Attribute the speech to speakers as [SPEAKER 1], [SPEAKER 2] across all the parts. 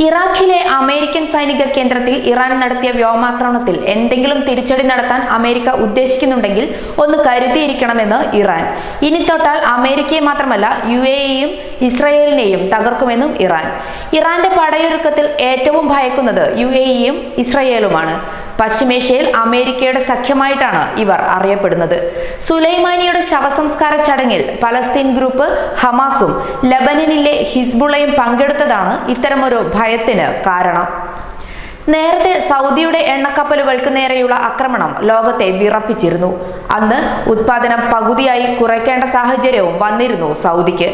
[SPEAKER 1] ഇറാഖിലെ അമേരിക്കൻ സൈനിക കേന്ദ്രത്തിൽ ഇറാൻ നടത്തിയ വ്യോമാക്രമണത്തിൽ എന്തെങ്കിലും തിരിച്ചടി നടത്താൻ അമേരിക്ക ഉദ്ദേശിക്കുന്നുണ്ടെങ്കിൽ ഒന്ന് കരുതിയിരിക്കണമെന്ന് ഇറാൻ. ഇനി തൊട്ടാൽ അമേരിക്കയെ മാത്രമല്ല UAEയും ഇസ്രയേലിനെയും തകർക്കുമെന്നും ഇറാൻ. ഇറാന്റെ പടയൊരുക്കത്തിൽ ഏറ്റവും ഭയക്കുന്നത് UAEയും ഇസ്രയേലുമാണ്. പശ്ചിമേഷ്യയിൽ അമേരിക്കയുടെ സഖ്യമായിട്ടാണ് ഇവർ അറിയപ്പെടുന്നത്. സുലൈമാനിയുടെ ശവസംസ്കാര ചടങ്ങിൽ പലസ്തീൻ ഗ്രൂപ്പ് ഹമാസും ലെബനനിലെ ഹിസ്ബുള്ളയും പങ്കെടുത്തതാണ് ഇത്തരമൊരു ഭയത്തിന് കാരണം. നേരത്തെ സൗദിയുടെ എണ്ണക്കപ്പലുകൾക്ക് നേരെയുള്ള ആക്രമണം ലോകത്തെ വിറപ്പിച്ചിരുന്നു. അന്ന് ഉത്പാദനം പകുതിയായി കുറയ്ക്കേണ്ട സാഹചര്യവും വന്നിരുന്നു സൗദിക്ക്.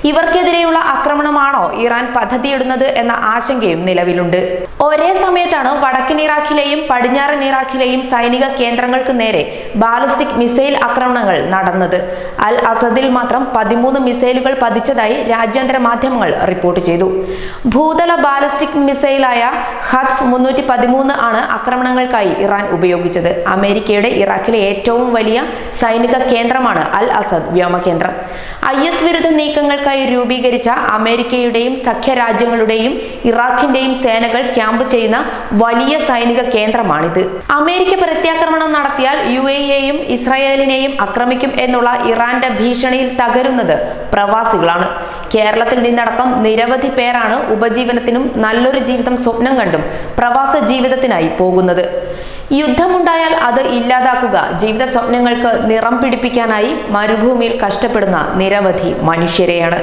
[SPEAKER 1] ഇവർക്കെതിരെയുള്ള ആക്രമണമാണോ ഇറാൻ പദ്ധതിയിടുന്നത് എന്ന ആശങ്കയും നിലവിലുണ്ട്. ഒരേ സമയത്താണ് വടക്കൻ ഇറാഖിലെയും പടിഞ്ഞാറൻ ഇറാഖിലെയും സൈനിക കേന്ദ്രങ്ങൾക്ക് നേരെ ബാലിസ്റ്റിക് മിസൈൽ ആക്രമണങ്ങൾ നടന്നത്. അൽ അസദിൽ മാത്രം 13 മിസൈലുകൾ പതിച്ചതായി രാജ്യാന്തര മാധ്യമങ്ങൾ റിപ്പോർട്ട് ചെയ്തു. ഭൂതല ബാലിസ്റ്റിക് മിസൈലായ ഹദ്ഫ് 313 ആണ് ആക്രമണങ്ങൾക്കായി ഇറാൻ ഉപയോഗിച്ചത്. അമേരിക്കയുടെ ഇറാഖിലെ ഏറ്റവും വലിയ സൈനിക കേന്ദ്രമാണ് അൽ അസദ് വ്യോമകേന്ദ്രം. IS വിരുദ്ധ നീക്കങ്ങൾക്കായി രൂപീകരിച്ച അമേരിക്കയുടെയും സഖ്യരാജ്യങ്ങളുടെയും ഇറാഖിന്റെയും സേനകൾ ക്യാമ്പ് ചെയ്യുന്ന വലിയ സൈനിക കേന്ദ്രമാണിത്. അമേരിക്ക പ്രത്യാക്രമണം നടത്തിയാൽ UAEയെയും ഇസ്രായേലിനെയും ആക്രമിക്കും എന്നുള്ള ഇറാന്റെ ഭീഷണിയിൽ തകരുന്നത് പ്രവാസികളാണ്. കേരളത്തിൽ നിന്നടക്കം നിരവധി പേരാണ് ഉപജീവനത്തിനും നല്ലൊരു ജീവിതം സ്വപ്നം കണ്ടും പ്രവാസ ജീവിതത്തിനായി പോകുന്നത്. യുദ്ധമുണ്ടായാൽ അത് ഇല്ലാതാക്കുക, ജീവിത സ്വപ്നങ്ങൾക്ക് നിറം പിടിപ്പിക്കാനായി മരുഭൂമിയിൽ കഷ്ടപ്പെടുന്ന നിരവധി മനുഷ്യരെയാണ്.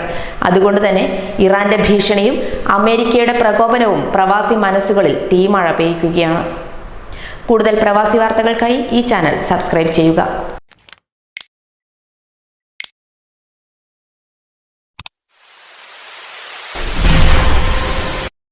[SPEAKER 1] അതുകൊണ്ട് തന്നെ ഇറാന്റെ ഭീഷണിയും അമേരിക്കയുടെ പ്രകോപനവും പ്രവാസി മനസ്സുകളിൽ തീമഴ പെയ്യ്ക്കുകയാണ്. കൂടുതൽ പ്രവാസി വാർത്തകൾക്കായി ഈ ചാനൽ സബ്സ്ക്രൈബ് ചെയ്യുക.